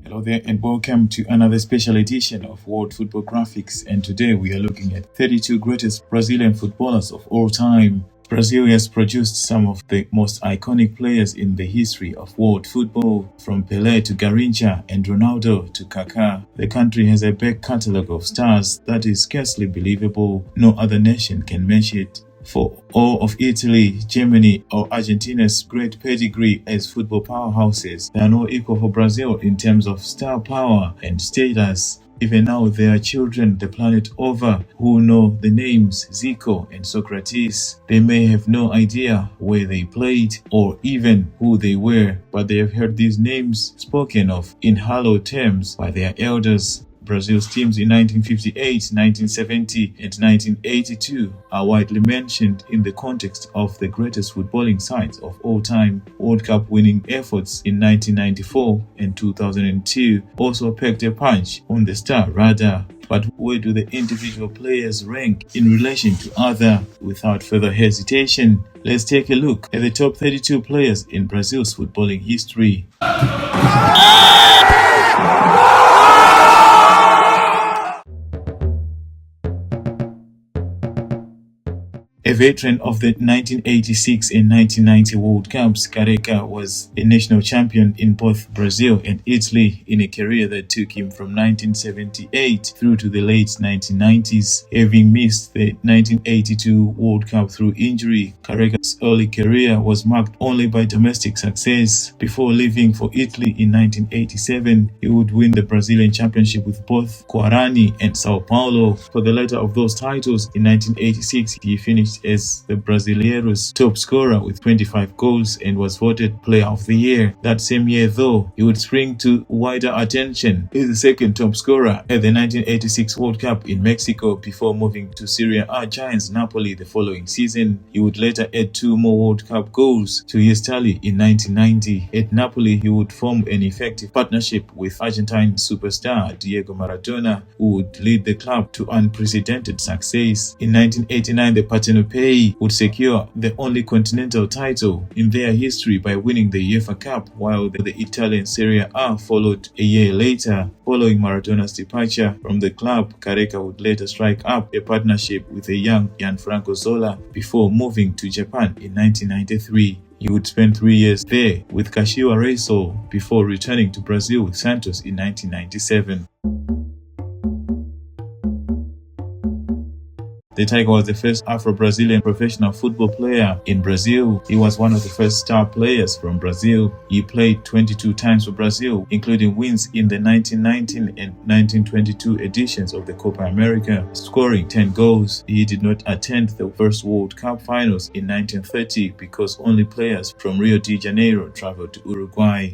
Hello there and welcome to another special edition of World Football Graphics, and today we are looking at 32 greatest Brazilian footballers of all time. Brazil has produced some of the most iconic players in the history of world football, from Pelé to Garrincha and Ronaldo to Kaká. The country has a back catalogue of stars that is scarcely believable. No other nation can match it. For all of Italy, Germany or Argentina's great pedigree as football powerhouses, there are no equal for Brazil in terms of star power and status. Even now, there are children the planet over who know the names Zico and Socrates. They may have no idea where they played or even who they were, but they have heard these names spoken of in hallowed terms by their elders. Brazil's teams in 1958, 1970 and 1982 are widely mentioned in the context of the greatest footballing sides of all time. World Cup winning efforts in 1994 and 2002 also packed a punch on the star radar. But where do the individual players rank in relation to other? Without further hesitation, let's take a look at the top 32 players in Brazil's footballing history. A veteran of the 1986 and 1990 World Cups, Careca was a national champion in both Brazil and Italy in a career that took him from 1978 through to the late 1990s. Having missed the 1982 World Cup through injury, Careca's early career was marked only by domestic success. Before leaving for Italy in 1987, he would win the Brazilian Championship with both Guarani and Sao Paulo. For the latter of those titles, in 1986, he finished as the Brasileiros' top scorer with 25 goals and was voted Player of the Year. That same year, though, he would spring to wider attention as the second top scorer at the 1986 World Cup in Mexico before moving to Serie A giants Napoli the following season. He would later add 2 more World Cup goals to his tally in 1990. At Napoli, he would form an effective partnership with Argentine superstar Diego Maradona, who would lead the club to unprecedented success. In 1989, the Partenopei would secure the only continental title in their history by winning the UEFA Cup, while the Italian Serie A followed a year later. Following Maradona's departure from the club, Careca would later strike up a partnership with a young Gianfranco Zola before moving to Japan in 1993. He would spend 3 years there with Kashiwa Reysol before returning to Brazil with Santos in 1997. The Tiger was the first Afro-Brazilian professional football player in Brazil. He was one of the first star players from Brazil. He played 22 times for Brazil, including wins in the 1919 and 1922 editions of the Copa America, scoring 10 goals. He did not attend the first World Cup finals in 1930 because only players from Rio de Janeiro traveled to Uruguay.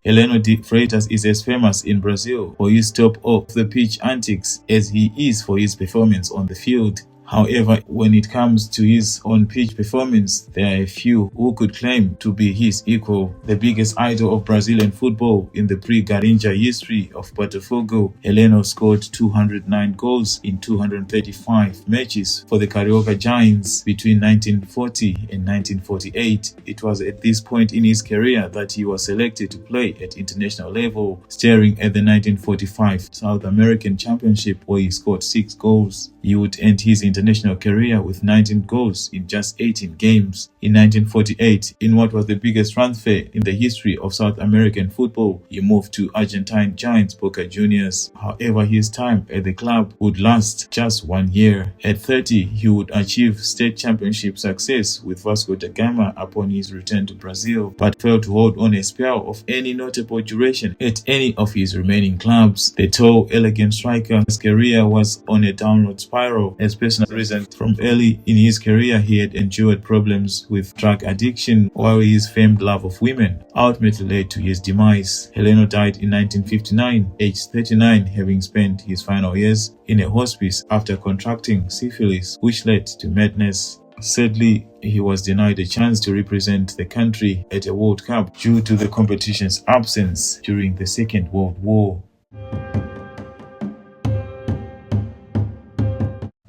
Heleno de Freitas is as famous in Brazil for his top-of-the-pitch antics as he is for his performance on the field. However, when it comes to his on-pitch performance, there are a few who could claim to be his equal. The biggest idol of Brazilian football in the pre-Garrincha history of Botafogo, Heleno scored 209 goals in 235 matches for the Carioca Giants between 1940 and 1948. It was at this point in his career that he was selected to play at international level, starring at the 1945 South American Championship, where he scored 6 goals. He would end his international career with 19 goals in just 18 games. In 1948, in what was the biggest transfer in the history of South American football, he moved to Argentine giants Boca Juniors. However, his time at the club would last just 1 year. At 30, he would achieve state championship success with Vasco da Gama upon his return to Brazil, but failed to hold on a spell of any notable duration at any of his remaining clubs. The tall, elegant striker's career was on a downward spiral, as personal reasons. From early in his career, he had endured problems with drug addiction, while his famed love of women ultimately led to his demise. Heleno died in 1959, aged 39, having spent his final years in a hospice after contracting syphilis, which led to madness. Sadly, he was denied a chance to represent the country at a World Cup due to the competition's absence during the Second World War.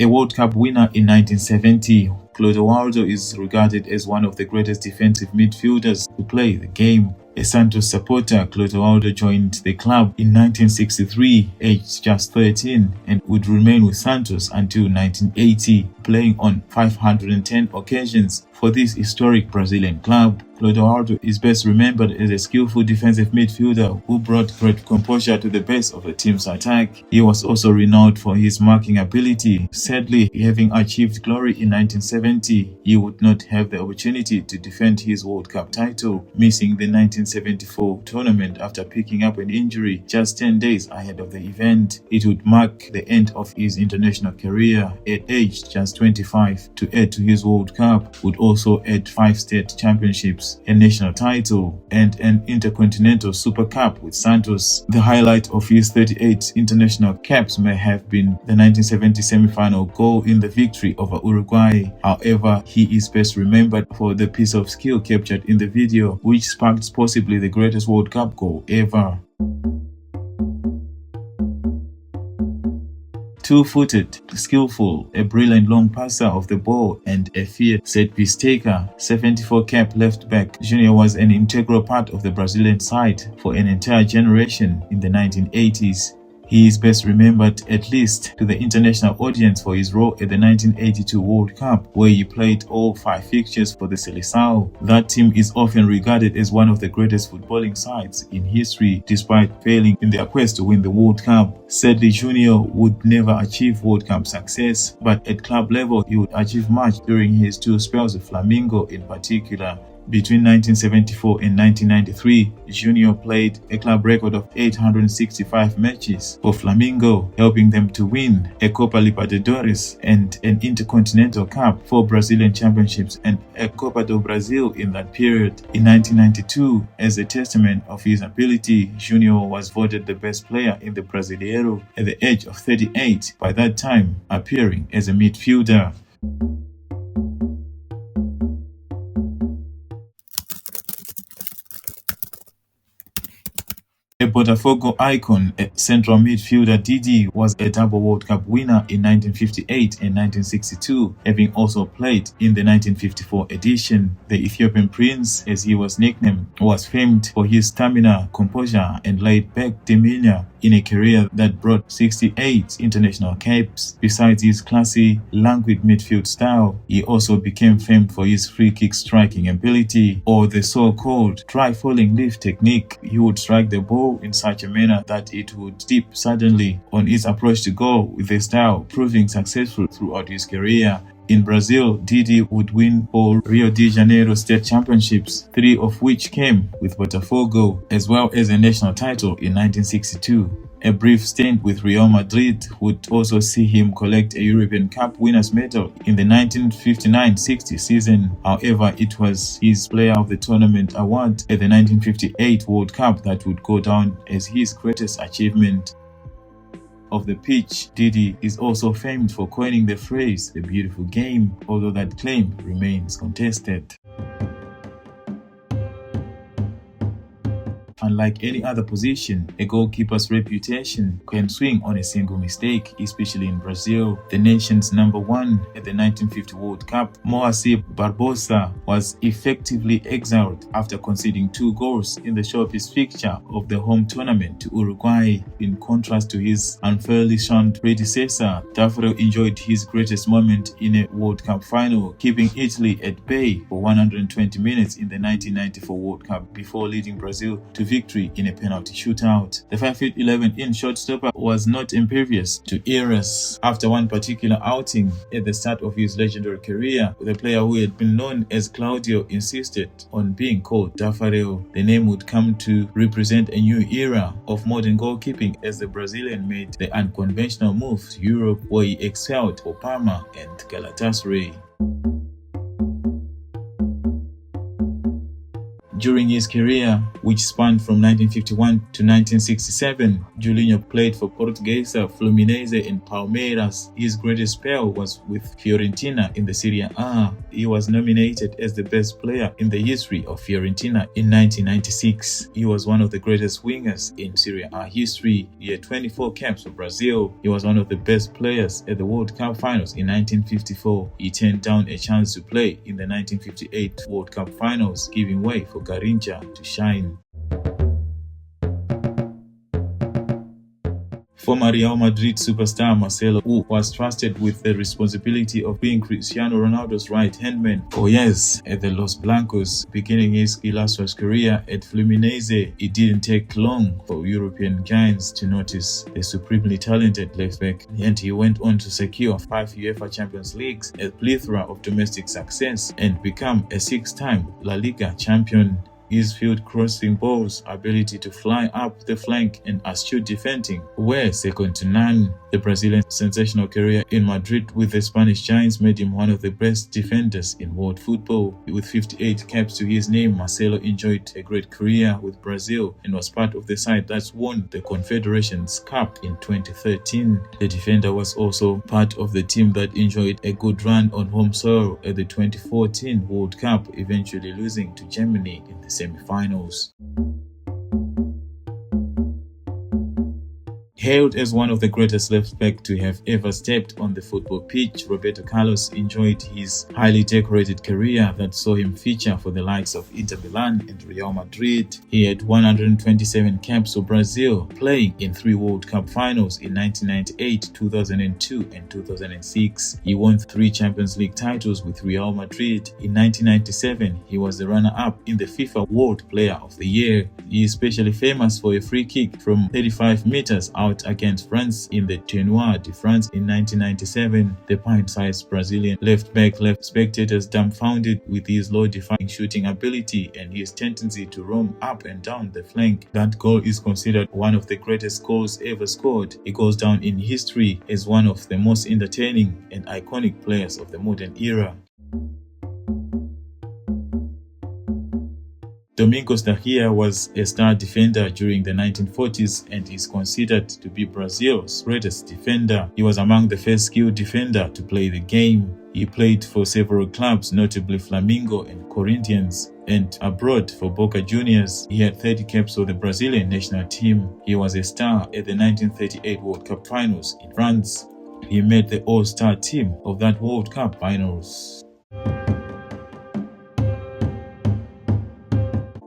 A World Cup winner in 1970, Clodoaldo is regarded as one of the greatest defensive midfielders to play the game. A Santos supporter, Clodoaldo joined the club in 1963, aged just 13, and would remain with Santos until 1980, playing on 510 occasions for this historic Brazilian club. Clodoaldo is best remembered as a skillful defensive midfielder who brought great composure to the base of the team's attack. He was also renowned for his marking ability. Sadly, having achieved glory in 1970, he would not have the opportunity to defend his World Cup title, missing the 1974 tournament after picking up an injury just 10 days ahead of the event. It would mark the end of his international career at age just 25. To add to his World Cup would also add 5 state championships, a national title, and an Intercontinental Super Cup with Santos. The highlight of his 38 international caps may have been the 1970 semi-final goal in the victory over Uruguay. However, he is best remembered for the piece of skill captured in the video, which sparked possibly the greatest World Cup goal ever. Two-footed, skillful, a brilliant long passer of the ball, and a fierce set-piece taker, 74-cap left-back, Junior was an integral part of the Brazilian side for an entire generation in the 1980s. He is best remembered, at least to the international audience, for his role at the 1982 World Cup, where he played all 5 fixtures for the Seleção. That team is often regarded as one of the greatest footballing sides in history, despite failing in their quest to win the World Cup. Sadly, Junior would never achieve World Cup success, but at club level he would achieve much during his 2 spells with Flamengo in particular. Between 1974 and 1993, Junior played a club record of 865 matches for Flamengo, helping them to win a Copa Libertadores and an Intercontinental Cup, 4 Brazilian championships, and a Copa do Brasil in that period. In 1992, as a testament of his ability, Junior was voted the best player in the Brasileiro at the age of 38, by that time appearing as a midfielder. A Botafogo icon, a central midfielder, Didi was a double World Cup winner in 1958 and 1962, having also played in the 1954 edition. The Ethiopian Prince, as he was nicknamed, was famed for his stamina, composure, and laid-back demeanor in a career that brought 68 international caps. Besides his classy, languid midfield style, he also became famed for his free-kick striking ability, or the so-called try-falling leaf technique. He would strike the ball in such a manner that it would dip suddenly on its approach to goal with a style proving successful throughout his career. In Brazil, Didi would win 4 Rio de Janeiro state championships, 3 of which came with Botafogo, as well as a national title in 1962. A brief stint with Real Madrid would also see him collect a European Cup winners' medal in the 1959-60 season. However, it was his Player of the Tournament award at the 1958 World Cup that would go down as his greatest achievement. Of the pitch, Didi is also famed for coining the phrase "the beautiful game," although that claim remains contested. Unlike any other position, a goalkeeper's reputation can swing on a single mistake, especially in Brazil, the nation's number 1 at the 1950 World Cup. Moacir Barbosa was effectively exiled after conceding 2 goals in the showpiece fixture of the home tournament to Uruguay. In contrast to his unfairly shunned predecessor, Tafarel enjoyed his greatest moment in a World Cup final, keeping Italy at bay for 120 minutes in the 1994 World Cup before leading Brazil to victory in a penalty shootout. The 5'11" shortstopper was not impervious to errors. After one particular outing at the start of his legendary career, the player who had been known as Claudio insisted on being called Tafarel. The name would come to represent a new era of modern goalkeeping as the Brazilian made the unconventional move to Europe, where he excelled for Parma and Galatasaray. During his career, which spanned from 1951 to 1967, Julinho played for Portuguesa, Fluminense and Palmeiras. His greatest spell was with Fiorentina in the Serie A. He was nominated as the best player in the history of Fiorentina in 1996. He was one of the greatest wingers in Serie A history. He had 24 caps for Brazil. He was one of the best players at the World Cup finals in 1954. He turned down a chance to play in the 1958 World Cup finals, giving way for Garrincha to shine. Former Real Madrid superstar Marcelo, who was trusted with the responsibility of being Cristiano Ronaldo's right-hand man for years at the Los Blancos, beginning his illustrious career at Fluminense, it didn't take long for European giants to notice the supremely talented left-back, and he went on to secure 5 UEFA Champions Leagues, a plethora of domestic success, and become a 6-time La Liga champion. His field-crossing balls, ability to fly up the flank, and astute defending were second to none. The Brazilian's sensational career in Madrid with the Spanish Giants made him one of the best defenders in world football. With 58 caps to his name, Marcelo enjoyed a great career with Brazil and was part of the side that won the Confederations Cup in 2013. The defender was also part of the team that enjoyed a good run on home soil at the 2014 World Cup, eventually losing to Germany in the semi-finals. Hailed as one of the greatest left-back to have ever stepped on the football pitch, Roberto Carlos enjoyed his highly decorated career that saw him feature for the likes of Inter Milan and Real Madrid. He had 127 caps for Brazil, playing in 3 World Cup finals in 1998, 2002 and 2006. He won 3 Champions League titles with Real Madrid. In 1997, he was the runner-up in the FIFA World Player of the Year. He is especially famous for a free kick from 35 meters out against France in the Tournoi de France in 1997. The pint-sized Brazilian left-back left spectators dumbfounded with his low-defying shooting ability and his tendency to roam up and down the flank. That goal is considered one of the greatest goals ever scored. It goes down in history as one of the most entertaining and iconic players of the modern era. Domingos Dahlia was a star defender during the 1940s and is considered to be Brazil's greatest defender. He was among the first skilled defender to play the game. He played for several clubs, notably Flamengo and Corinthians, and abroad for Boca Juniors. He had 30 caps for the Brazilian national team. He was a star at the 1938 World Cup finals in France. He made the all-star team of that World Cup finals.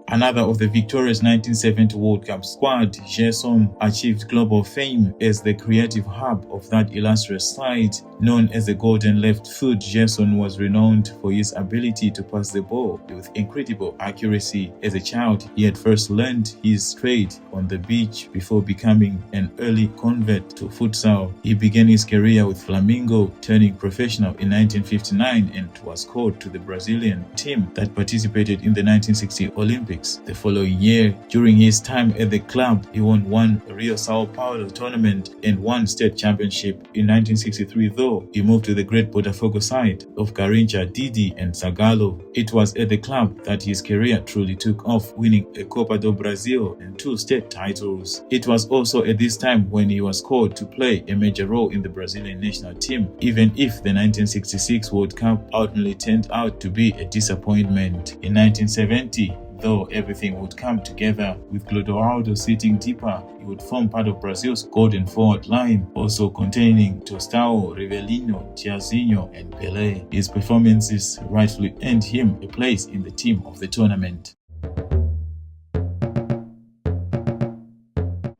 Another of the victorious 1970 World Cup squad, Gerson achieved global fame as the creative hub of that illustrious side. Known as the Golden Left Foot, Gerson was renowned for his ability to pass the ball with incredible accuracy. As a child, he had first learned his trade on the beach before becoming an early convert to futsal. He began his career with Flamengo, turning professional in 1959 and was called to the Brazilian team that participated in the 1960 Olympics. The following year, during his time at the club, he won 1 Rio Sao Paulo tournament and 1 state championship. In 1963, though, he moved to the great Botafogo side of Garrincha, Didi and Zagallo. It was at the club that his career truly took off, winning a Copa do Brasil and 2 state titles. It was also at this time when he was called to play a major role in the Brazilian national team, even if the 1966 World Cup ultimately turned out to be a disappointment. In 1970, though everything would come together, with Clodoaldo sitting deeper, he would form part of Brazil's golden forward line, also containing Tostão, Rivelino, Tiazinho and Pelé. His performances rightfully earned him a place in the team of the tournament.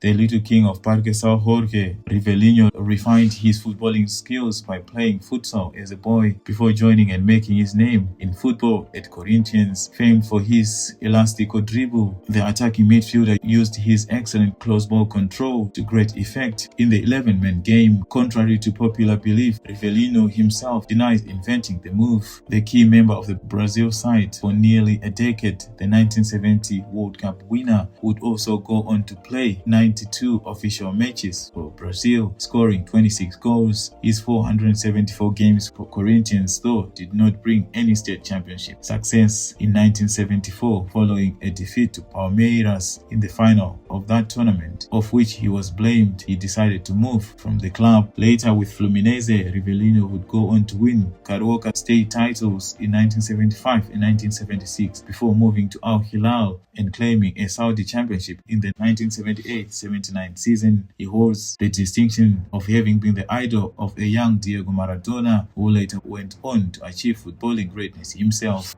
The little king of Parque São Jorge, Rivelino refined his footballing skills by playing futsal as a boy before joining and making his name in football at Corinthians. Famed for his elastico dribble, the attacking midfielder used his excellent close ball control to great effect in the 11-man game. Contrary to popular belief, Rivelino himself denies inventing the move. The key member of the Brazil side for nearly a decade, the 1970 World Cup winner, would also go on to play 9 92 official matches for Brazil, scoring 26 goals. His 474 games for Corinthians, though, did not bring any state championship success. In 1974, following a defeat to Palmeiras in the final of that tournament, of which he was blamed, he decided to move from the club. Later, with Fluminense, Rivellino would go on to win Carioca state titles in 1975 and 1976 before moving to Al Hilal and claiming a Saudi championship in the 1978-79 season. He holds the distinction of having been the idol of a young Diego Maradona, who later went on to achieve footballing greatness himself.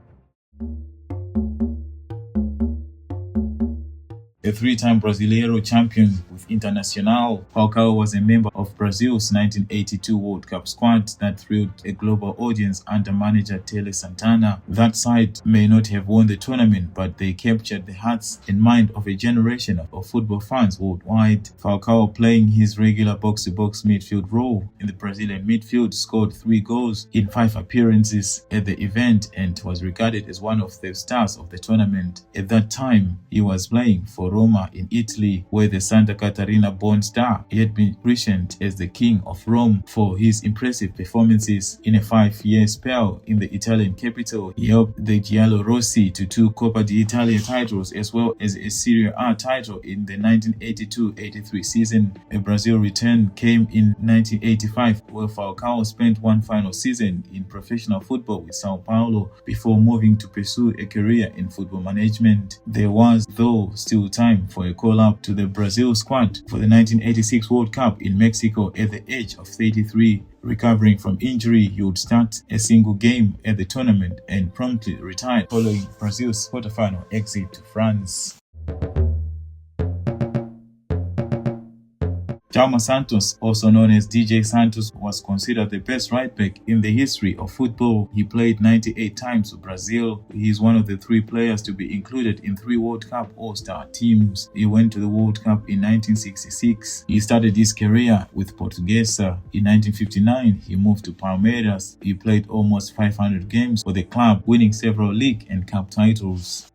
A three-time Brasileiro champion with Internacional, Falcao was a member of Brazil's 1982 World Cup squad that thrilled a global audience under manager Tele Santana. That side may not have won the tournament, but they captured the hearts and mind of a generation of football fans worldwide. Falcao, playing his regular box-to-box midfield role in the Brazilian midfield, scored 3 goals in 5 appearances at the event and was regarded as one of the stars of the tournament. At that time, he was playing for Roma in Italy, where the Santa Catarina-born star had been christened as the King of Rome for his impressive performances. In a 5-year spell in the Italian capital, he helped the Giallorossi to 2 Coppa d'Italia titles as well as a Serie A title in the 1982-83 season. A Brazil return came in 1985, where Falcao spent one final season in professional football with Sao Paulo before moving to pursue a career in football management. There was, though, still time for a call-up to the Brazil squad for the 1986 World Cup in Mexico at the age of 33. Recovering from injury, he would start a single game at the tournament and promptly retired following Brazil's quarterfinal exit to France. Djalma Santos, also known as DJ Santos, was considered the best right-back in the history of football. He played 98 times for Brazil. He is one of the 3 players to be included in 3 World Cup All-Star teams. He went to the World Cup in 1966. He started his career with Portuguesa. In 1959, he moved to Palmeiras. He played almost 500 games for the club, winning several league and cup titles.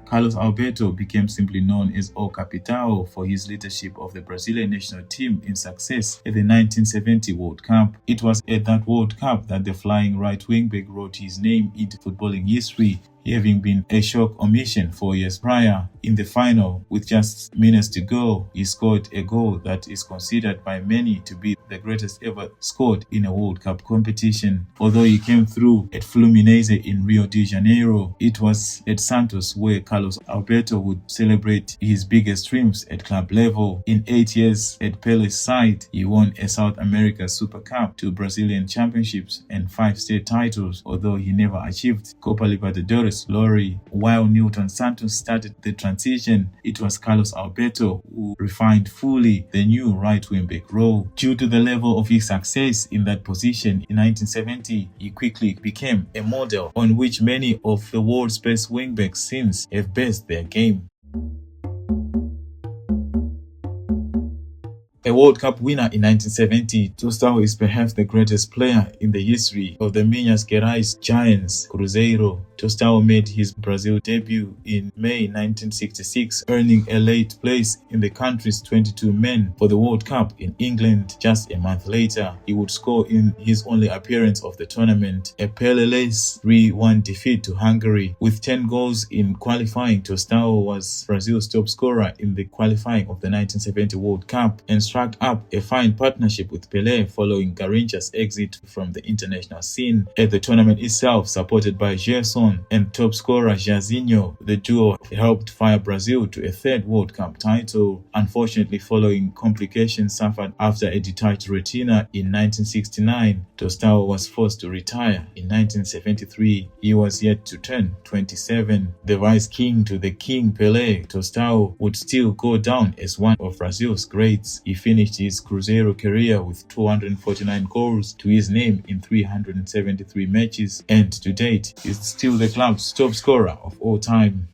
Carlos Alberto became simply known as O Capitão for his leadership of the Brazilian national team in success at the 1970 World Cup. It was at that World Cup that the flying right wingback wrote his name into footballing history, having been a shock omission 4 years prior. In the final, with just minutes to go, he scored a goal that is considered by many to be the greatest ever scored in a World Cup competition. Although he came through at Fluminense in Rio de Janeiro, it was at Santos where Carlos Alberto would celebrate his biggest dreams at club level. In 8 years at Pele's side, he won a South America Super Cup, 2 Brazilian championships, and 5 state titles, although he never achieved Copa Libertadores glory. While Newton Santos started the transition, it was Carlos Alberto who refined fully the new right wing-back role. Due to the level of his success in that position in 1970, he quickly became a model on which many of the world's best wing-backs since have based their game. A World Cup winner in 1970, Tostão is perhaps the greatest player in the history of the Minas Gerais Giants, Cruzeiro. Tostão made his Brazil debut in May 1966, earning a late place in the country's 22 men for the World Cup in England. Just a month later, he would score in his only appearance of the tournament, a Pelé-less 3-1 defeat to Hungary. With 10 goals in qualifying, Tostão was Brazil's top scorer in the qualifying of the 1970 World Cup and struck up a fine partnership with Pelé following Garrincha's exit from the international scene. At the tournament itself, supported by Gerson and top scorer Jairzinho, the duo helped fire Brazil to a 3rd World Cup title. Unfortunately, following complications suffered after a detached retina in 1969, Tostão was forced to retire. In 1973, he was yet to turn 27. The vice king to the king Pelé, Tostão would still go down as one of Brazil's greats. He finished his Cruzeiro career with 249 goals to his name in 373 matches, and to date is still the club's top scorer of all time.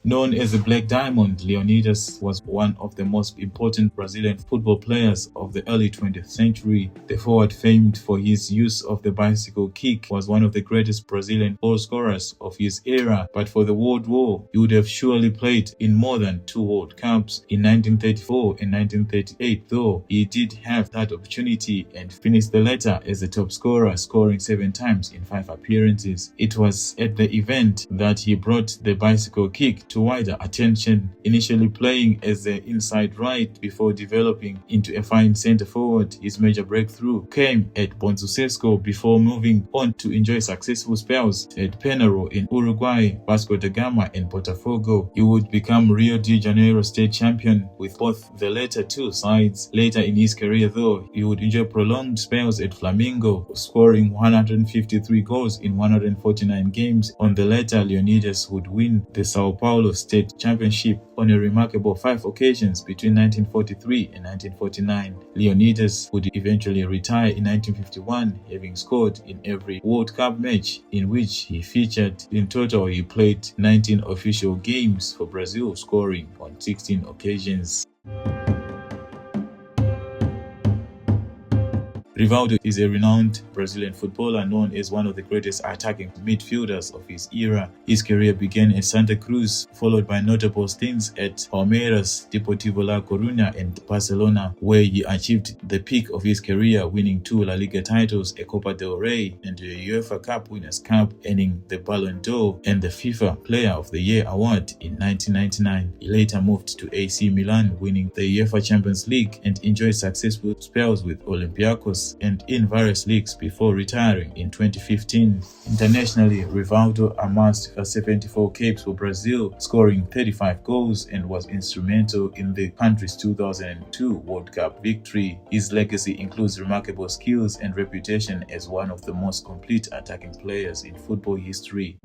Known as the Black Diamond, Leonidas was one of the most important Brazilian football players of the early 20th century. The forward, famed for his use of the bicycle kick, was one of the greatest Brazilian goal scorers of his era, but for the World War, he would have surely played in more than 2 World Cups in 1934 and 1938, though he did have that opportunity and finished the latter as the top scorer, scoring 7 times in 5 appearances. It was at the event that he brought the bicycle kick to wider attention, initially playing as the inside right before developing into a fine centre forward. His major breakthrough came at Bonsucesso before moving on to enjoy successful spells at Penarol in Uruguay, Vasco da Gama and Botafogo. He would become Rio de Janeiro state champion with both the latter 2 sides. Later in his career though, he would enjoy prolonged spells at Flamengo, scoring 153 goals in 149 games. On the latter, Leonidas would win the Sao Paulo State Championship on a remarkable 5 occasions between 1943 and 1949. Leonidas would eventually retire in 1951, having scored in every World Cup match in which he featured. In total, he played 19 official games for Brazil, scoring on 16 occasions. Rivaldo is a renowned Brazilian footballer known as one of the greatest attacking midfielders of his era. His career began at Santa Cruz, followed by notable stints at Palmeiras, Deportivo La Coruña and Barcelona, where he achieved the peak of his career, winning 2 La Liga titles, a Copa del Rey and a UEFA Cup Winners' Cup, earning the Ballon d'Or and the FIFA Player of the Year award in 1999. He later moved to AC Milan, winning the UEFA Champions League and enjoyed successful spells with Olympiacos and in various leagues before retiring in 2015. Internationally, Rivaldo amassed 74 caps for Brazil, scoring 35 goals, and was instrumental in the country's 2002 World Cup victory. His legacy includes remarkable skills and reputation as one of the most complete attacking players in football history.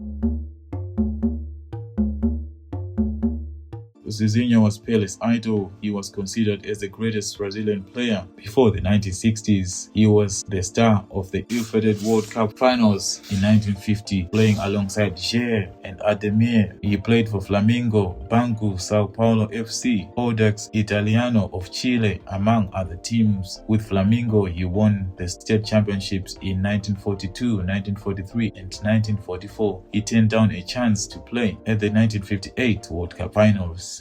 Zizinho was Pele's idol. He was considered as the greatest Brazilian player before the 1960s. He was the star of the ill-fated World Cup finals in 1950, playing alongside Jair and Ademir. He played for Flamengo, Bangu, Sao Paulo FC, Audax Italiano of Chile, among other teams. With Flamengo, he won the state championships in 1942, 1943 and 1944. He turned down a chance to play at the 1958 World Cup finals.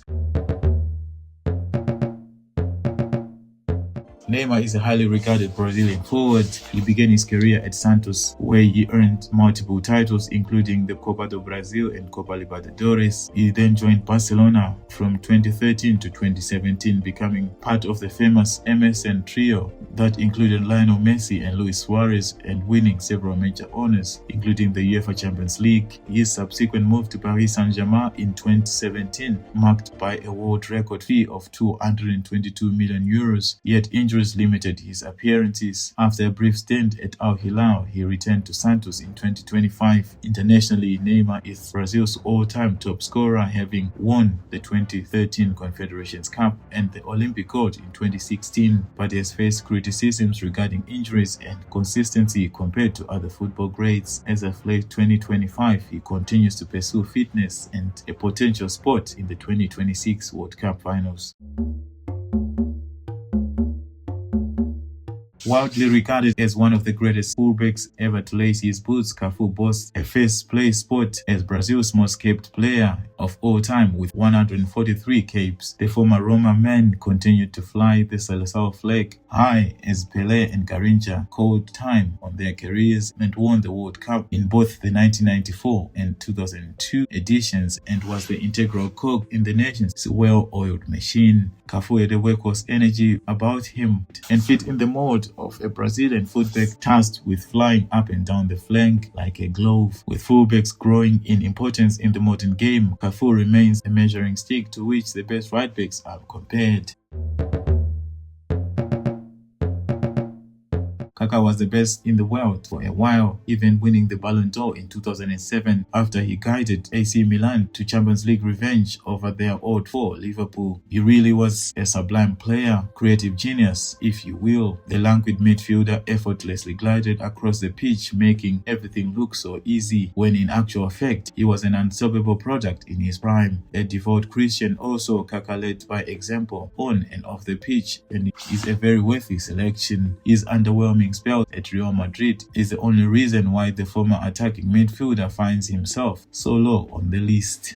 Neymar is a highly regarded Brazilian forward. He began his career at Santos, where he earned multiple titles including the Copa do Brasil and Copa Libertadores. He then joined Barcelona from 2013 to 2017, becoming part of the famous MSN trio that included Lionel Messi and Luis Suarez, and winning several major honors, including the UEFA Champions League. His subsequent move to Paris Saint-Germain in 2017, marked by a world record fee of 222 million euros, yet injuries limited his appearances. After a brief stint at Al Hilal, he returned to Santos in 2025. Internationally, Neymar is Brazil's all-time top scorer, having won the 2013 Confederations Cup and the Olympic gold in 2016, but has faced criticisms regarding injuries and consistency compared to other football greats. As of late 2025, he continues to pursue fitness and a potential spot in the 2026 World Cup finals. Widely regarded as one of the greatest fullbacks ever to lace his boots, Cafu boasts a first-place spot as Brazil's most capped player of all time with 143 caps. The former Roma man continued to fly the Seleção flag high as Pelé and Garrincha called time on their careers and won the World Cup in both the 1994 and 2002 editions, and was the integral cog in the nation's well-oiled machine. Cafu had a workhorse energy about him and fit in the mold of a Brazilian fullback tasked with flying up and down the flank like a glove. With fullbacks growing in importance in the modern game, Cafu remains a measuring stick to which the best right-backs are compared. Kaká was the best in the world for a while, even winning the Ballon d'Or in 2007 after he guided AC Milan to Champions League revenge over their old foe, Liverpool. He really was a sublime player, creative genius, if you will. The languid midfielder effortlessly glided across the pitch, making everything look so easy, when in actual fact, he was an unstoppable product in his prime. A devout Christian also, Kaká led by example on and off the pitch, and is a very worthy selection. His underwhelming spell at Real Madrid is the only reason why the former attacking midfielder finds himself so low on the list.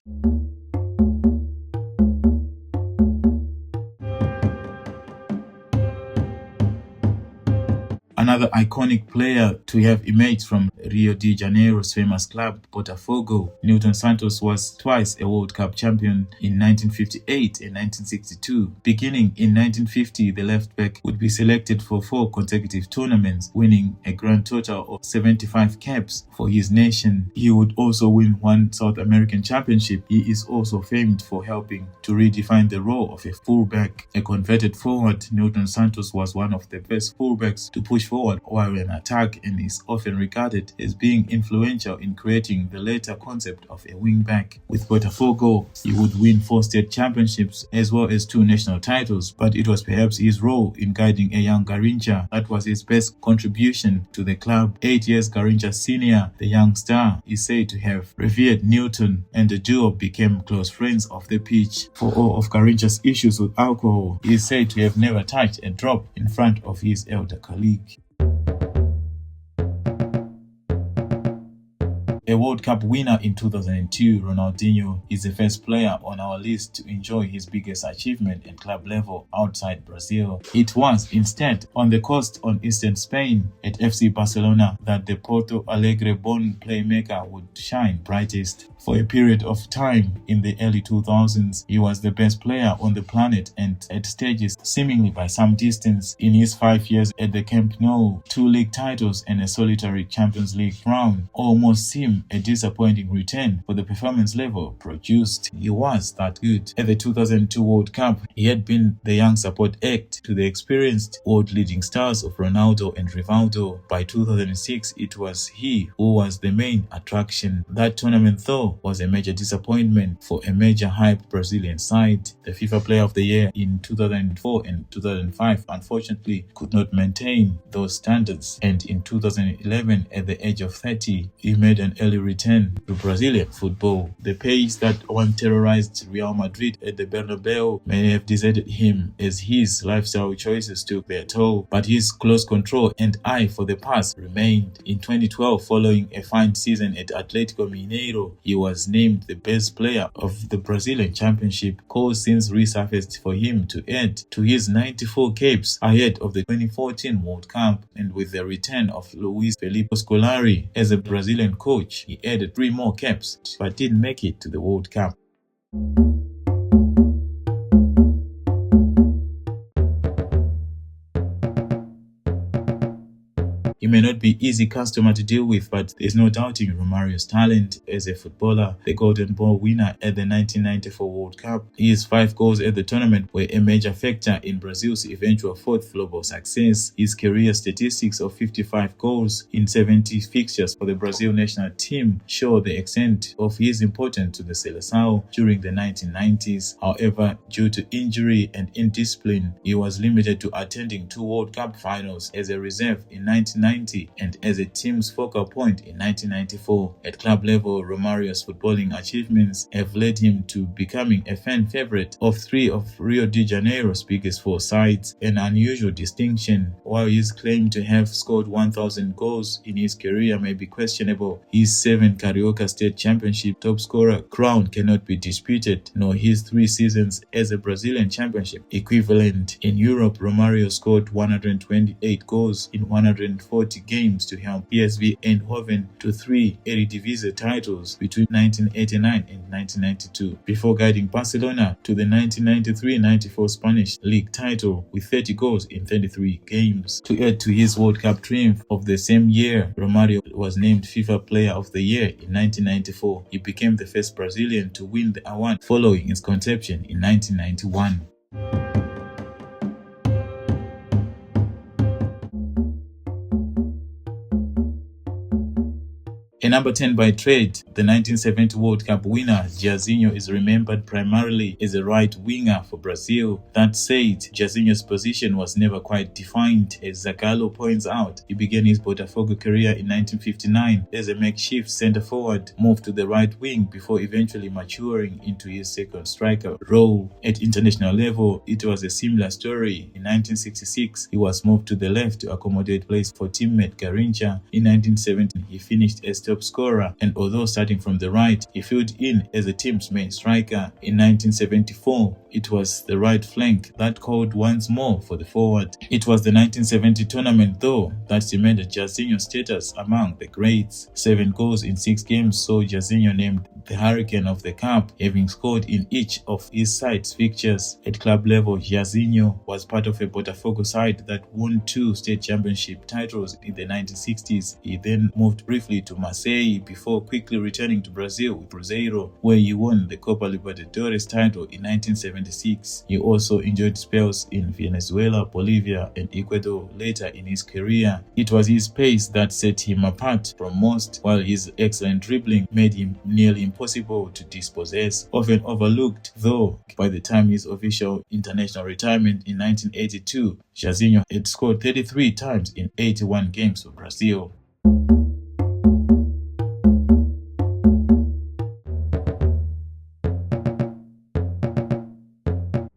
Another iconic player to have emerged from Rio de Janeiro's famous club, Botafogo, Newton Santos was twice a World Cup champion in 1958 and 1962. Beginning in 1950, the left-back would be selected for 4 consecutive tournaments, winning a grand total of 75 caps for his nation. He would also win 1 South American championship. He is also famed for helping to redefine the role of a fullback. A converted forward, Newton Santos was one of the best fullbacks to push forward while in attack, and is often regarded as being influential in creating the later concept of a wingback. With Botafogo, he would win 4 state championships as well as 2 national titles, but it was perhaps his role in guiding a young Garrincha that was his best contribution to the club. 8 years Garrincha senior, the young star is said to have revered Newton, and the duo became close friends off the pitch. For all of Garrincha's issues with alcohol, he is said to have never touched a drop in front of his elder colleague. A World Cup winner in 2002, Ronaldinho is the first player on our list to enjoy his biggest achievement at club level outside Brazil. It was instead on the coast on eastern Spain at FC Barcelona that the Porto Alegre-born playmaker would shine brightest. For a period of time in the early 2000s, he was the best player on the planet, and at stages seemingly by some distance. In his 5 years at the Camp Nou, 2 league titles and a solitary Champions League crown almost seem a disappointing return for the performance level produced. He was that good. At the 2002 World Cup, he had been the young support act to the experienced world-leading stars of Ronaldo and Rivaldo. By 2006, it was he who was the main attraction. That tournament, though, was a major disappointment for a major hype Brazilian side. The FIFA Player of the Year in 2004 and 2005 unfortunately could not maintain those standards, and in 2011, at the age of 30, he made an early return to Brazilian football. The pace that once terrorized Real Madrid at the Bernabeu may have deserted him as his lifestyle choices took their toll, but his close control and eye for the pass remained. In 2012, following a fine season at Atlético Mineiro, he was named the best player of the Brazilian Championship. Calls since resurfaced for him to add to his 94 caps ahead of the 2014 World Cup, and with the return of Luis Felipe Scolari as a Brazilian coach, he added 3 more caps but didn't make it to the World Cup. He may not be easy customer to deal with, but there's no doubting Romario's talent as a footballer. The Golden Ball winner at the 1994 World Cup, his 5 goals at the tournament were a major factor in Brazil's eventual 4th global success. His career statistics of 55 goals in 70 fixtures for the Brazil national team show the extent of his importance to the Seleção during the 1990s. However, due to injury and indiscipline, he was limited to attending 2 World Cup finals as a reserve in 1990 and as a team's focal point in 1994. At club level, Romario's footballing achievements have led him to becoming a fan favorite of 3 of Rio de Janeiro's biggest 4 sides, an unusual distinction. While his claim to have scored 1,000 goals in his career may be questionable, his 7 Carioca State Championship top scorer crown cannot be disputed, nor his 3 seasons as a Brazilian Championship equivalent. In Europe, Romario scored 128 goals in 140 games to help PSV Eindhoven to 3 Eredivisie titles between 1989 and 1992, before guiding Barcelona to the 1993-94 Spanish League title with 30 goals in 33 games. To add to his World Cup triumph of the same year, Romario was named FIFA Player of the Year in 1994. He became the first Brazilian to win the award following its conception in 1991. A number 10 by trade, the 1970 World Cup winner, Jairzinho is remembered primarily as a right winger for Brazil. That said, Jairzinho's position was never quite defined. As Zagallo points out, he began his Botafogo career in 1959 as a makeshift centre forward, moved to the right wing before eventually maturing into his second striker role. At international level, it was a similar story. In 1966, he was moved to the left to accommodate place for teammate Garrincha. In 1970, he finished as top scorer, and although starting from the right, he filled in as the team's main striker. In 1974, it was the right flank that called once more for the forward. It was the 1970 tournament, though, that cemented Jairzinho's status among the greats. 7 goals in 6 games saw Jairzinho named the Hurricane of the Cup, having scored in each of his side's fixtures. At club level, Jairzinho was part of a Botafogo side that won 2 state championship titles in the 1960s. He then moved briefly to Marseille before quickly returning to Brazil with Cruzeiro, where he won the Copa Libertadores title in 1976. He also enjoyed spells in Venezuela, Bolivia, and Ecuador later in his career. It was his pace that set him apart from most, while his excellent dribbling made him nearly impossible to dispossess. Often overlooked, though, by the time his official international retirement in 1982, Jairzinho had scored 33 times in 81 games for Brazil.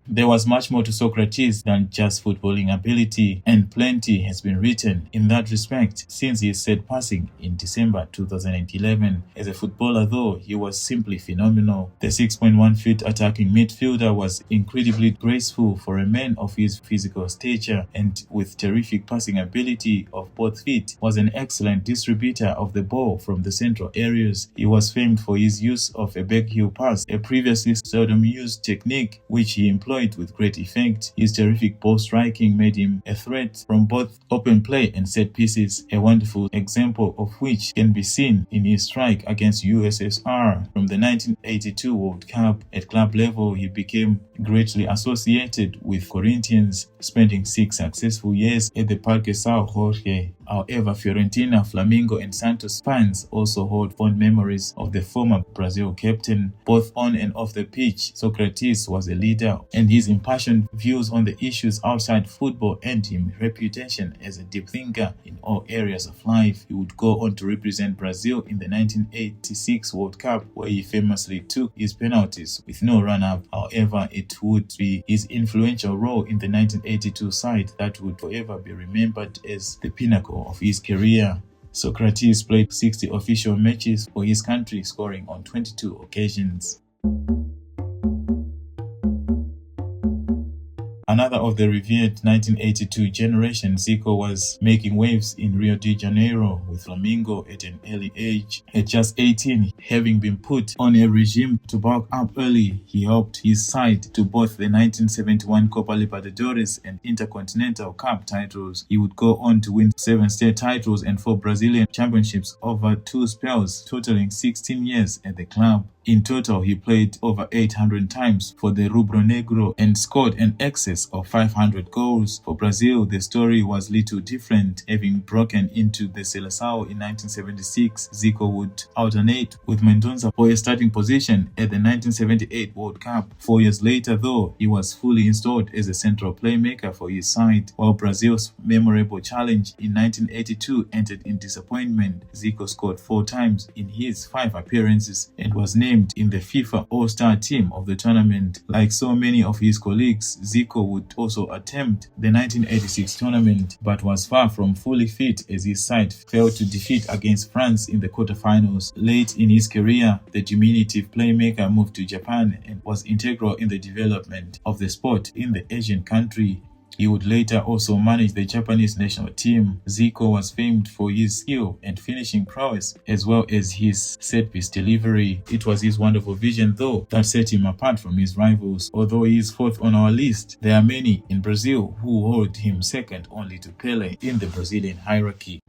There was much more to Socrates than just footballing ability, and plenty has been written in that respect since his said passing in December 2011. As a footballer, though, he was simply phenomenal. The 6.1-foot attacking midfielder was incredibly graceful for a man of his physical stature, and with terrific passing ability of both feet, was an excellent distributor of the ball from the central areas. He was famed for his use of a backheel pass, a previously seldom used technique which he employed with great effect. His terrific ball striking made him a threat from both open play and set pieces, a wonderful example of which can be seen in his strike against USSR from the 1982 World Cup. At club level, he became greatly associated with Corinthians, spending 6 successful years at the Parque São Jorge. However, Fiorentina, Flamengo, and Santos fans also hold fond memories of the former Brazil captain. Both on and off the pitch, Socrates was a leader, and his impassioned views on the issues outside football earned him a reputation as a deep thinker in all areas of life. He would go on to represent Brazil in the 1986 World Cup, where he famously took his penalties with no run-up. However, it would be his influential role in the 1982 side that would forever be remembered as the pinnacle of his career. Socrates played 60 official matches for his country, scoring on 22 occasions. Another of the revered 1982 generation, Zico was making waves in Rio de Janeiro with Flamengo at an early age. At just 18, having been put on a regime to bulk up early, he helped his side to both the 1971 Copa Libertadores and Intercontinental Cup titles. He would go on to win 7 state titles and 4 Brazilian championships over 2 spells, totaling 16 years at the club. In total, he played over 800 times for the Rubro Negro and scored an excess of 500 goals. For Brazil, the story was little different. Having broken into the Seleção in 1976, Zico would alternate with Mendonça for a starting position at the 1978 World Cup. 4 years later, though, he was fully installed as a central playmaker for his side. While Brazil's memorable challenge in 1982 ended in disappointment, Zico scored 4 times in his 5 appearances and was named in the FIFA All-Star team of the tournament. Like so many of his colleagues, Zico would also attempt the 1986 tournament, but was far from fully fit as his side failed to defeat against France in the quarterfinals. Late in his career, the diminutive playmaker moved to Japan and was integral in the development of the sport in the Asian country. He would later also manage the Japanese national team. Zico was famed for his skill and finishing prowess, as well as his set-piece delivery. It was his wonderful vision, though, that set him apart from his rivals. Although he is 4th on our list, there are many in Brazil who hold him second only to Pelé in the Brazilian hierarchy.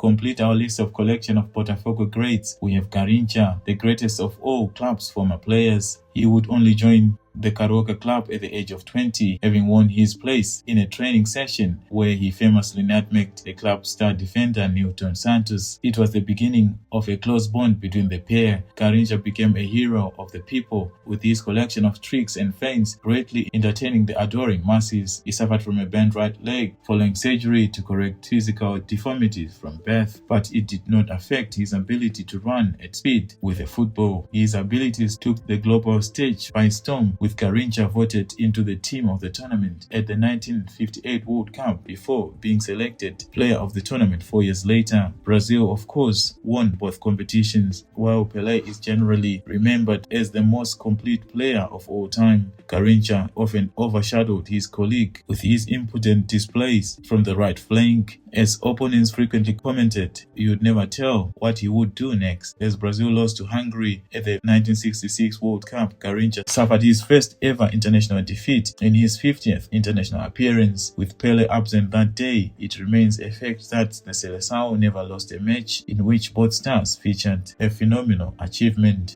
Complete our list of collection of Botafogo greats, we have Garrincha, the greatest of all club's former players. He would only join the Carioca club at the age of 20, having won his place in a training session where he famously nutmegged the club's star defender Newton Santos. It was the beginning of a close bond between the pair. Garrincha became a hero of the people with his collection of tricks and feints greatly entertaining the adoring masses. He suffered from a bent right leg following surgery to correct physical deformities from birth, but it did not affect his ability to run at speed with a football. His abilities took the global stage by storm, with Garrincha voted into the team of the tournament at the 1958 World Cup before being selected player of the tournament 4 years later. Brazil, of course, won both competitions. While Pelé is generally remembered as the most complete player of all time, Garrincha often overshadowed his colleague with his impudent displays from the right flank. As opponents frequently commented, you'd never tell what he would do next. As Brazil lost to Hungary at the 1966 World Cup, Garrincha suffered his first ever international defeat in his 50th international appearance. With Pelé absent that day, it remains a fact that the Seleção never lost a match in which both stars featured, a phenomenal achievement.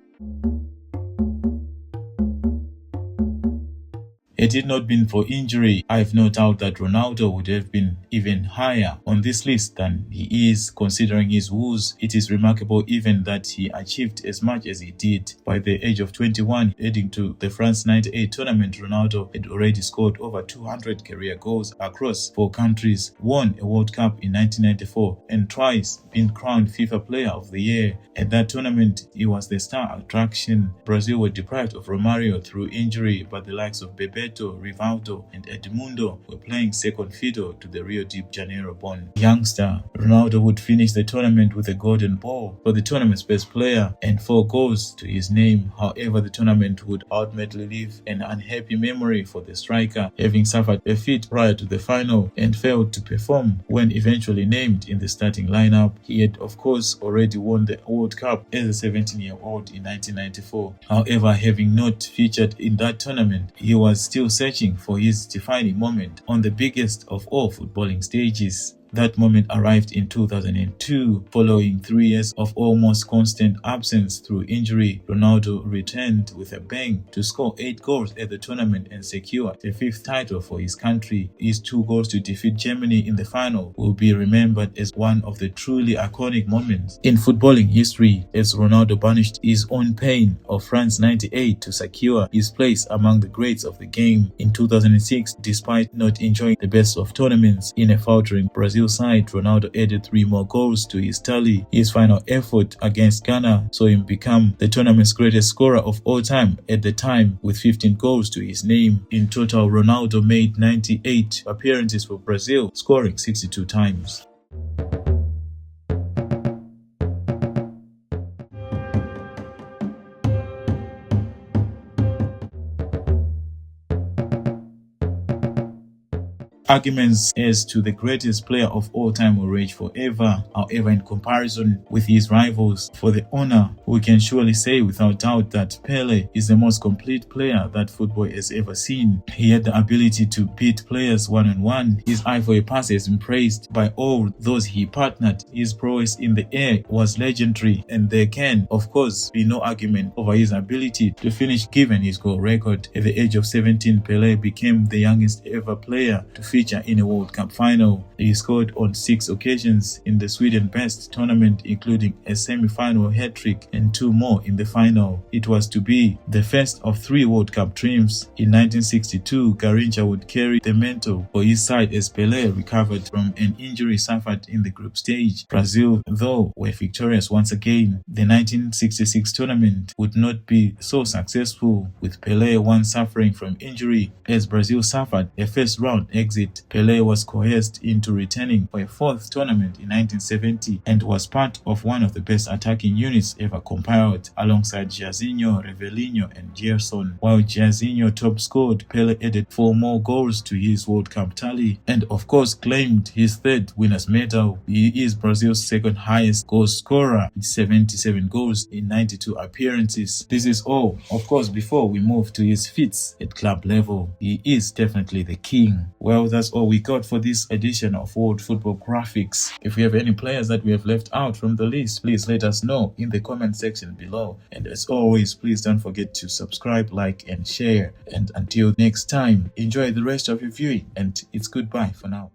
Had it not been for injury, I have no doubt that Ronaldo would have been even higher on this list than he is. Considering his woes, it is remarkable even that he achieved as much as he did. By the age of 21, heading to the France 98 tournament, Ronaldo had already scored over 200 career goals across 4 countries, won a World Cup in 1994, and twice been crowned FIFA Player of the Year. At that tournament, he was the star attraction. Brazil were deprived of Romario through injury, but the likes of Bebeto, Rivaldo and Edmundo were playing second fiddle to the Rio de Janeiro-born youngster. Ronaldo would finish the tournament with a golden ball for the tournament's best player and 4 goals to his name. However, the tournament would ultimately leave an unhappy memory for the striker, having suffered a fit prior to the final and failed to perform when eventually named in the starting lineup. He had, of course, already won the World Cup as a 17-year-old in 1994. However, having not featured in that tournament, he was still searching for his defining moment on the biggest of all footballing stages. That moment arrived in 2002. Following 3 years of almost constant absence through injury, Ronaldo returned with a bang to score 8 goals at the tournament and secure the 5th title for his country. His 2 goals to defeat Germany in the final will be remembered as one of the truly iconic moments in footballing history, as Ronaldo banished his own pain of France 98 to secure his place among the greats of the game. In 2006, despite not enjoying the best of tournaments in a faltering Brazil side, Ronaldo added 3 more goals to his tally. His final effort against Ghana saw him become the tournament's greatest scorer of all time at the time, with 15 goals to his name. In total, Ronaldo made 98 appearances for Brazil, scoring 62 times. Arguments as to the greatest player of all time will rage forever. However, in comparison with his rivals for the honor, we can surely say without doubt that Pelé is the most complete player that football has ever seen. He had the ability to beat players one-on-one. His eye for a pass has been praised by all those he partnered. His prowess in the air was legendary, and there can, of course, be no argument over his ability to finish given his goal record. At the age of 17, Pelé became the youngest ever player to feature in a World Cup final. He scored on 6 occasions in the Sweden-based tournament, including a semi-final hat-trick and 2 more in the final. It was to be the first of 3 World Cup triumphs. In 1962, Garrincha would carry the mantle for his side as Pelé recovered from an injury suffered in the group stage. Brazil, though, were victorious once again. The 1966 tournament would not be so successful, with Pelé once suffering from injury as Brazil suffered a first-round exit. Pelé was coerced into returning for a 4th tournament in 1970 and was part of one of the best attacking units ever compiled, alongside Jairzinho, Rivelino and Gerson. While Jairzinho top scored, Pelé added 4 more goals to his World Cup tally and of course claimed his 3rd winner's medal. He is Brazil's 2nd highest goal scorer with 77 goals in 92 appearances. This is all, of course, before we move to his feats at club level. He is definitely the king. Well, that's all we got for this edition of World Football Graphics. If we have any players that we have left out from the list, please let us know in the comment section below. And as always, please don't forget to subscribe, like, and share. And until next time, enjoy the rest of your viewing, and it's goodbye for now.